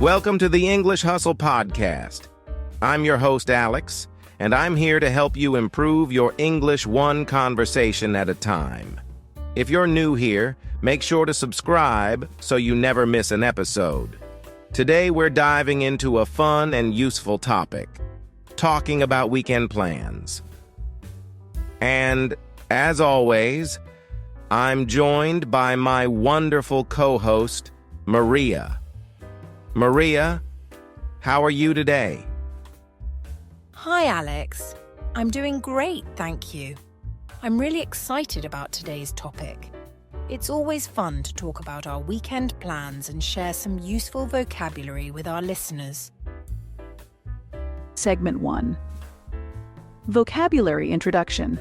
Welcome to the English Hustle Podcast. I'm your host, Alex, and I'm here to help you improve your English one conversation at a time. If you're new here, make sure to subscribe so you never miss an episode. Today, we're diving into a fun and useful topic, talking about weekend plans. And, as always, I'm joined by my wonderful co-host, Maria. Maria, how are you today? Hi, Alex. I'm doing great, thank you. I'm really excited about today's topic. It's always fun to talk about our weekend plans and share some useful vocabulary with our listeners. Segment 1. Vocabulary Introduction.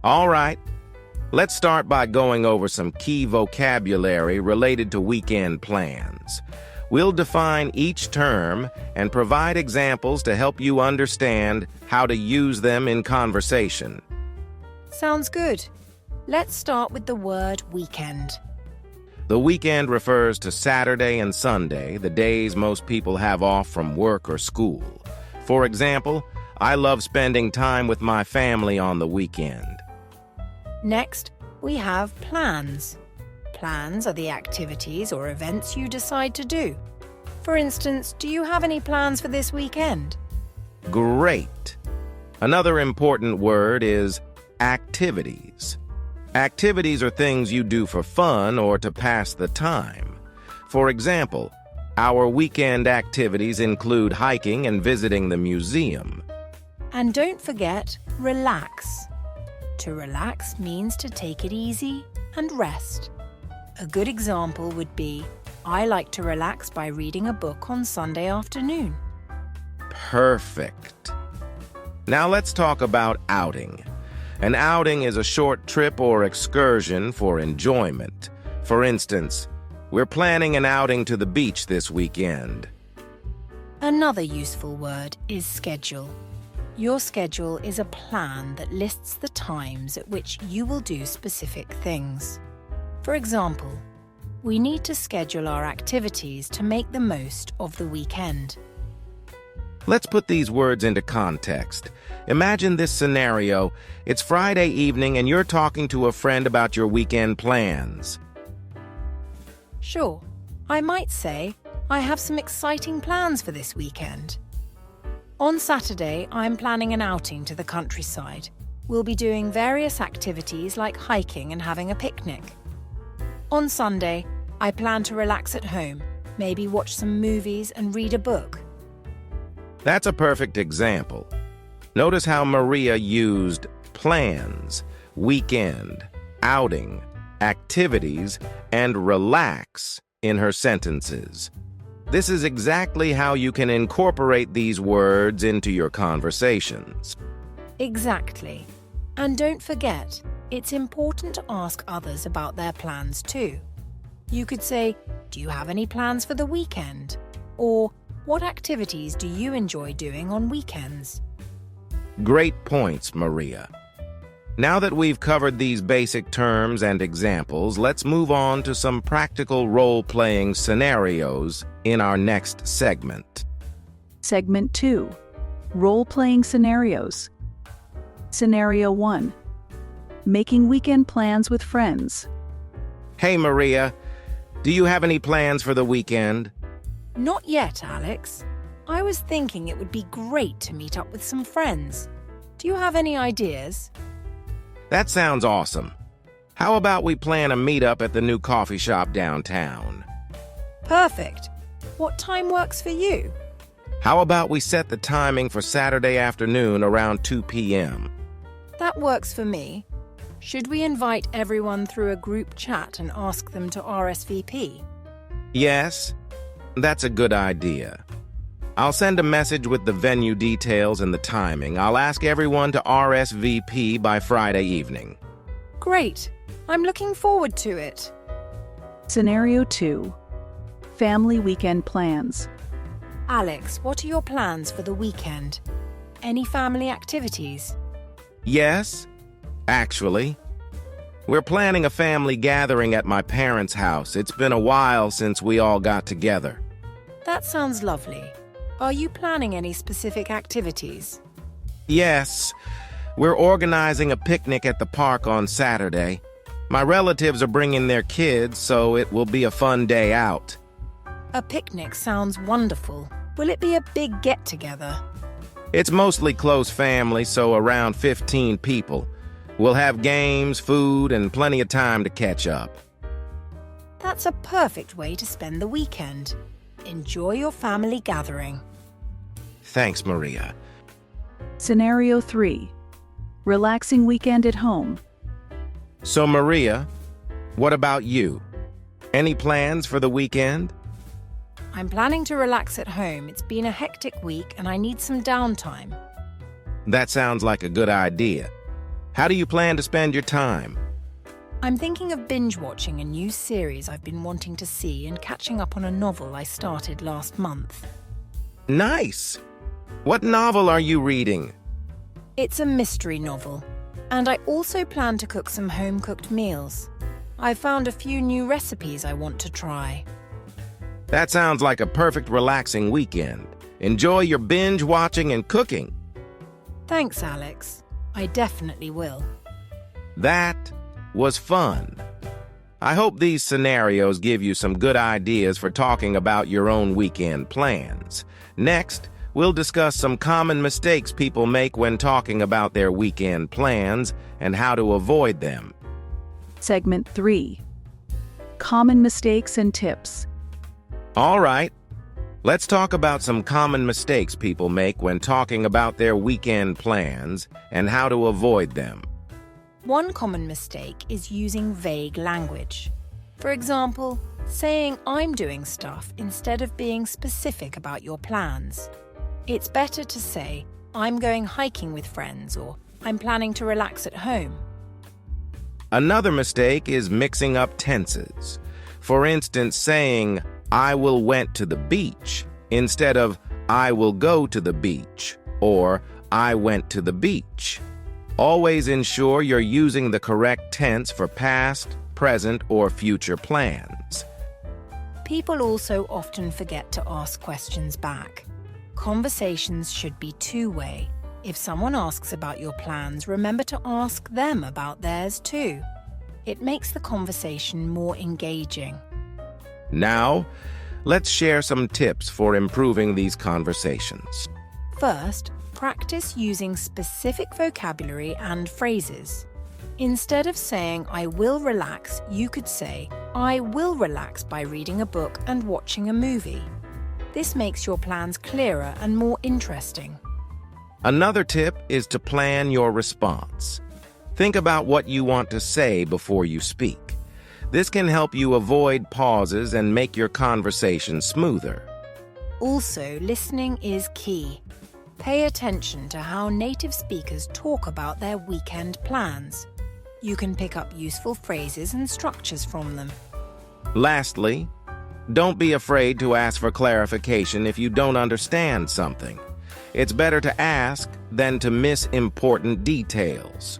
All right, let's start by going over some key vocabulary related to weekend plans. We'll define each term and provide examples to help you understand how to use them in conversation. Sounds good. Let's start with the word weekend. The weekend refers to Saturday and Sunday, the days most people have off from work or school. For example, I love spending time with my family on the weekend. Next, we have plans. Plans are the activities or events you decide to do. For instance, do you have any plans for this weekend? Great. Another important word is activities. Activities are things you do for fun or to pass the time. For example, our weekend activities include hiking and visiting the museum. And don't forget, relax. To relax means to take it easy and rest. A good example would be, I like to relax by reading a book on Sunday afternoon. Perfect. Now let's talk about outing. An outing is a short trip or excursion for enjoyment. For instance, we're planning an outing to the beach this weekend. Another useful word is schedule. Your schedule is a plan that lists the times at which you will do specific things. For example, we need to schedule our activities to make the most of the weekend. Let's put these words into context. Imagine this scenario. It's Friday evening and you're talking to a friend about your weekend plans. Sure, I might say, I have some exciting plans for this weekend. On Saturday, I'm planning an outing to the countryside. We'll be doing various activities like hiking and having a picnic. On Sunday, I plan to relax at home, maybe watch some movies and read a book. That's a perfect example. Notice how Maria used plans, weekend, outing, activities, and relax in her sentences. This is exactly how you can incorporate these words into your conversations. Exactly. And don't forget, it's important to ask others about their plans too. You could say, do you have any plans for the weekend? Or, what activities do you enjoy doing on weekends? Great points, Maria. Now that we've covered these basic terms and examples, let's move on to some practical role-playing scenarios in our next segment. Segment 2. Role-playing scenarios. Scenario 1. Making weekend plans with friends. Hey, Maria, do you have any plans for the weekend? Not yet, Alex. I was thinking it would be great to meet up with some friends. Do you have any ideas? That sounds awesome. How about we plan a meetup at the new coffee shop downtown? Perfect. What time works for you? How about we set the timing for Saturday afternoon around 2 p.m.? That works for me. Should we invite everyone through a group chat and ask them to RSVP? Yes, that's a good idea. I'll send a message with the venue details and the timing. I'll ask everyone to RSVP by Friday evening. Great. I'm looking forward to it. Scenario 2. Family weekend plans. Alex, what are your plans for the weekend? Any family activities? Yes, actually. We're planning a family gathering at my parents' house. It's been a while since we all got together. That sounds lovely. Are you planning any specific activities? Yes, we're organizing a picnic at the park on Saturday. My relatives are bringing their kids, so it will be a fun day out. A picnic sounds wonderful. Will it be a big get-together? It's mostly close family, so around 15 people. We'll have games, food, and plenty of time to catch up. That's a perfect way to spend the weekend. Enjoy your family gathering. Thanks, Maria. Scenario 3. Relaxing weekend at home. So, Maria, what about you? Any plans for the weekend? I'm planning to relax at home. It's been a hectic week and I need some downtime. That sounds like a good idea. How do you plan to spend your time? I'm thinking of binge-watching a new series I've been wanting to see and catching up on a novel I started last month. Nice! What novel are you reading? It's a mystery novel, and I also plan to cook some home-cooked meals. I've found a few new recipes I want to try. That sounds like a perfect relaxing weekend. Enjoy your binge watching and cooking. Thanks, Alex. I definitely will. That was fun. I hope these scenarios give you some good ideas for talking about your own weekend plans. Next, we'll discuss some common mistakes people make when talking about their weekend plans and how to avoid them. Segment 3. Common mistakes and tips. All right, let's talk about some common mistakes people make when talking about their weekend plans and how to avoid them. One common mistake is using vague language. For example, saying I'm doing stuff instead of being specific about your plans. It's better to say I'm going hiking with friends or I'm planning to relax at home. Another mistake is mixing up tenses. For instance, saying I will went to the beach instead of I will go to the beach or I went to the beach. Always ensure you're using the correct tense for past, present, or future plans. People also often forget to ask questions back. Conversations should be two-way. If someone asks about your plans, remember to ask them about theirs too. It makes the conversation more engaging. Now, let's share some tips for improving these conversations. First, practice using specific vocabulary and phrases. Instead of saying, I will relax, you could say, I will relax by reading a book and watching a movie. This makes your plans clearer and more interesting. Another tip is to plan your response. Think about what you want to say before you speak. This can help you avoid pauses and make your conversation smoother. Also, listening is key. Pay attention to how native speakers talk about their weekend plans. You can pick up useful phrases and structures from them. Lastly, don't be afraid to ask for clarification if you don't understand something. It's better to ask than to miss important details.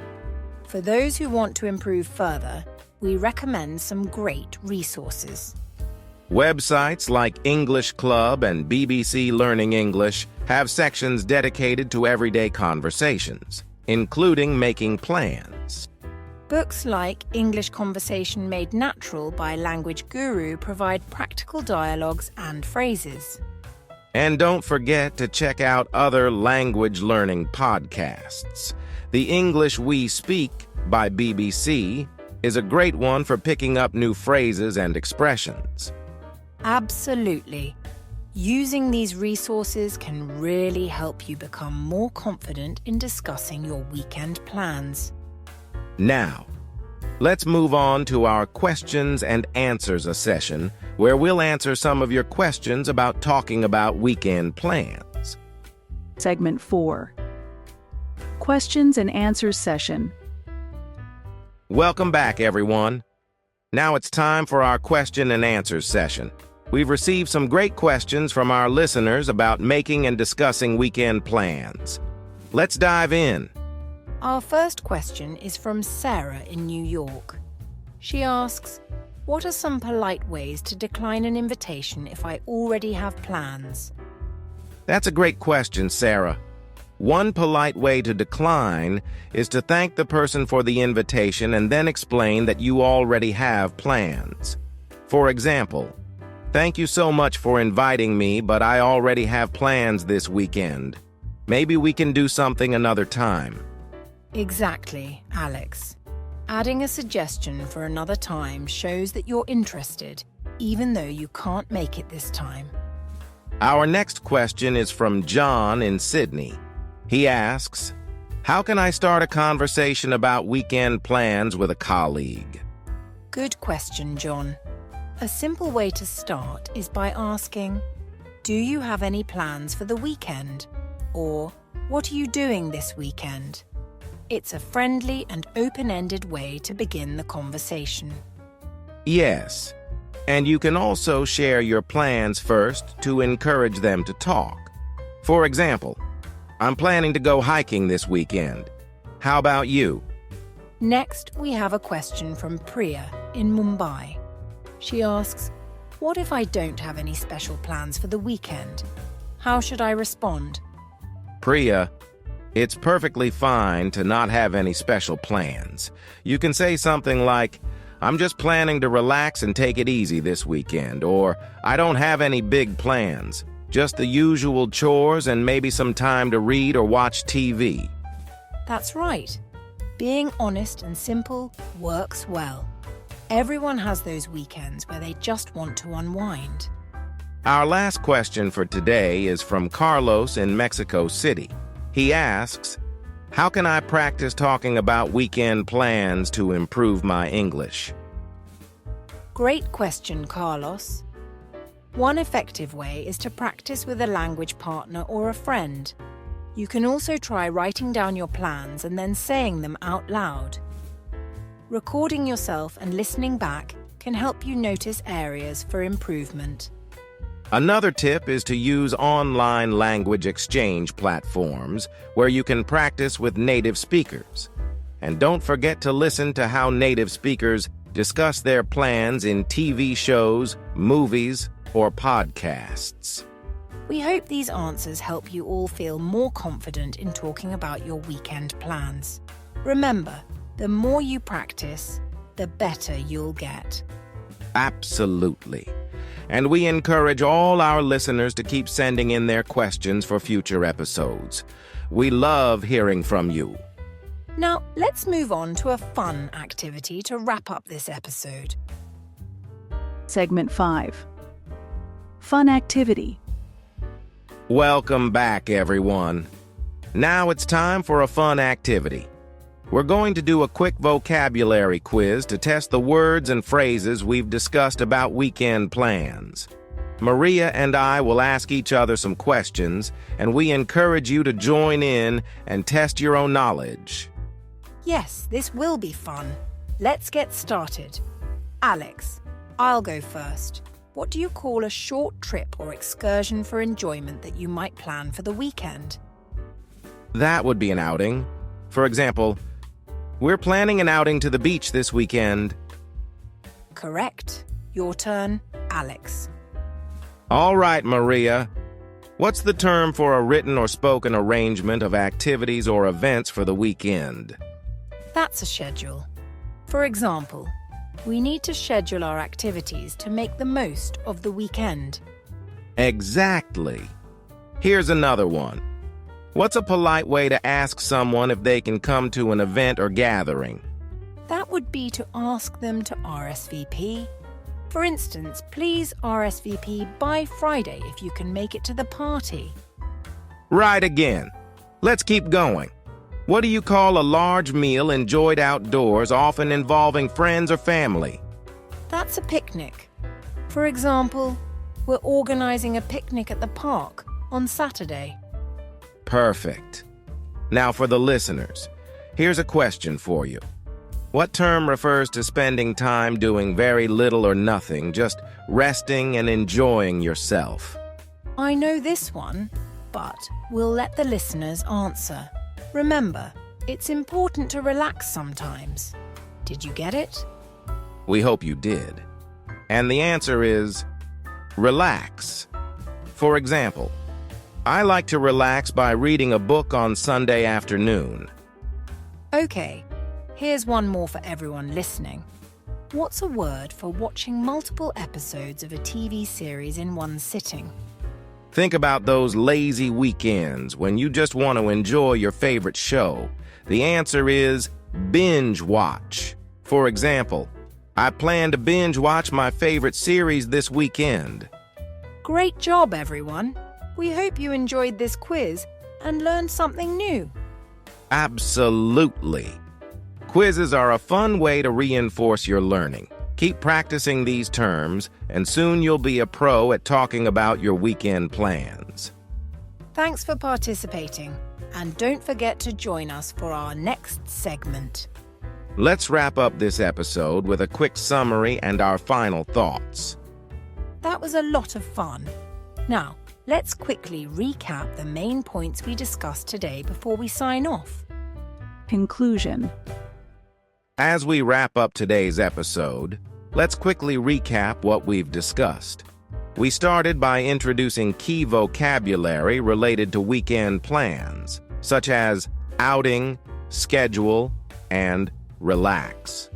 For those who want to improve further, we recommend some great resources. Websites like English Club and BBC Learning English have sections dedicated to everyday conversations, including making plans. Books like English Conversation Made Natural by Language Guru provide practical dialogues and phrases. And don't forget to check out other language learning podcasts. The English We Speak by BBC is a great one for picking up new phrases and expressions. Absolutely. Using these resources can really help you become more confident in discussing your weekend plans. Now, let's move on to our questions and answers session, where we'll answer some of your questions about talking about weekend plans. Segment 4. Questions and answers session. Welcome back, everyone. Now it's time for our question and answers session. We've received some great questions from our listeners about making and discussing weekend plans. Let's dive in. Our first question is from Sarah in New York. She asks, what are some polite ways to decline an invitation if I already have plans? That's a great question, Sarah. One polite way to decline is to thank the person for the invitation and then explain that you already have plans. For example, thank you so much for inviting me, but I already have plans this weekend. Maybe we can do something another time. Exactly, Alex. Adding a suggestion for another time shows that you're interested, even though you can't make it this time. Our next question is from John in Sydney. He asks, how can I start a conversation about weekend plans with a colleague? Good question, John. A simple way to start is by asking, do you have any plans for the weekend? Or, what are you doing this weekend? It's a friendly and open-ended way to begin the conversation. Yes, and you can also share your plans first to encourage them to talk. For example, I'm planning to go hiking this weekend. How about you? Next, we have a question from Priya in Mumbai. She asks, what if I don't have any special plans for the weekend? How should I respond? Priya, it's perfectly fine to not have any special plans. You can say something like, I'm just planning to relax and take it easy this weekend, or I don't have any big plans, just the usual chores and maybe some time to read or watch TV. That's right. Being honest and simple works well. Everyone has those weekends where they just want to unwind. Our last question for today is from Carlos in Mexico City. He asks, how can I practice talking about weekend plans to improve my English? Great question, Carlos. One effective way is to practice with a language partner or a friend. You can also try writing down your plans and then saying them out loud. Recording yourself and listening back can help you notice areas for improvement. Another tip is to use online language exchange platforms where you can practice with native speakers. And don't forget to listen to how native speakers discuss their plans in TV shows, movies, or podcasts. We hope these answers help you all feel more confident in talking about your weekend plans. Remember, the more you practice, the better you'll get. Absolutely. And we encourage all our listeners to keep sending in their questions for future episodes. We love hearing from you. Now, let's move on to a fun activity to wrap up this episode. Segment 5. Fun activity. Welcome back, everyone. Now it's time for a fun activity. We're going to do a quick vocabulary quiz to test the words and phrases we've discussed about weekend plans. Maria and I will ask each other some questions, and we encourage you to join in and test your own knowledge. Yes, this will be fun. Let's get started. Alex, I'll go first. What do you call a short trip or excursion for enjoyment that you might plan for the weekend? That would be an outing. For example, we're planning an outing to the beach this weekend. Correct. Your turn, Alex. All right, Maria. What's the term for a written or spoken arrangement of activities or events for the weekend? That's a schedule. For example, we need to schedule our activities to make the most of the weekend. Exactly. Here's another one. What's a polite way to ask someone if they can come to an event or gathering? That would be to ask them to RSVP. For instance, please RSVP by Friday if you can make it to the party. Right again. Let's keep going. What do you call a large meal enjoyed outdoors, often involving friends or family? That's a picnic. For example, we're organizing a picnic at the park on Saturday. Perfect. Now for the listeners, here's a question for you. What term refers to spending time doing very little or nothing, just resting and enjoying yourself? I know this one, but we'll let the listeners answer. Remember, it's important to relax sometimes. Did you get it? We hope you did. And the answer is relax. For example, I like to relax by reading a book on Sunday afternoon. Okay, here's one more for everyone listening. What's a word for watching multiple episodes of a TV series in one sitting? Think about those lazy weekends when you just want to enjoy your favorite show. The answer is binge watch. For example, I plan to binge watch my favorite series this weekend. Great job, everyone. We hope you enjoyed this quiz and learned something new. Absolutely. Quizzes are a fun way to reinforce your learning. Keep practicing these terms, and soon you'll be a pro at talking about your weekend plans. Thanks for participating, and don't forget to join us for our next segment. Let's wrap up this episode with a quick summary and our final thoughts. That was a lot of fun. Now, let's quickly recap the main points we discussed today before we sign off. Conclusion. As we wrap up today's episode, let's quickly recap what we've discussed. We started by introducing key vocabulary related to weekend plans, such as outing, schedule, and relax.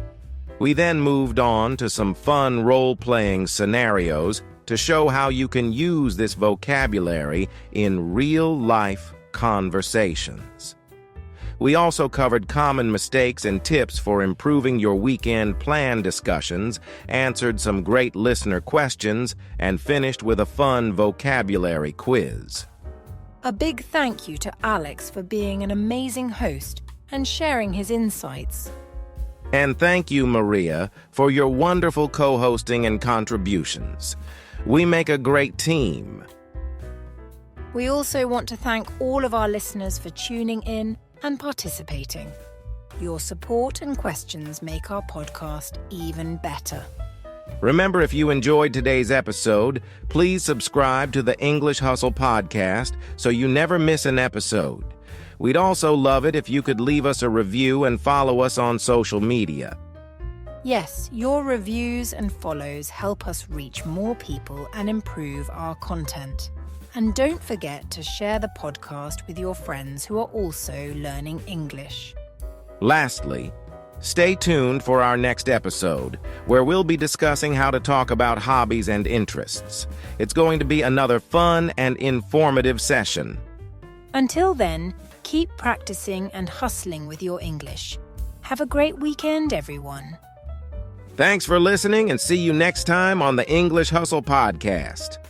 We then moved on to some fun role-playing scenarios to show how you can use this vocabulary in real-life conversations. We also covered common mistakes and tips for improving your weekend plan discussions, answered some great listener questions, and finished with a fun vocabulary quiz. A big thank you to Alex for being an amazing host and sharing his insights. And thank you, Maria, for your wonderful co-hosting and contributions. We make a great team. We also want to thank all of our listeners for tuning in and participating. Your support and questions make our podcast even better. Remember, if you enjoyed today's episode, please subscribe to the English Hustle podcast so you never miss an episode. We'd also love it if you could leave us a review and follow us on social media. Yes, your reviews and follows help us reach more people and improve our content. And don't forget to share the podcast with your friends who are also learning English. Lastly, stay tuned for our next episode, where we'll be discussing how to talk about hobbies and interests. It's going to be another fun and informative session. Until then, keep practicing and hustling with your English. Have a great weekend, everyone. Thanks for listening, and see you next time on the English Hustle podcast.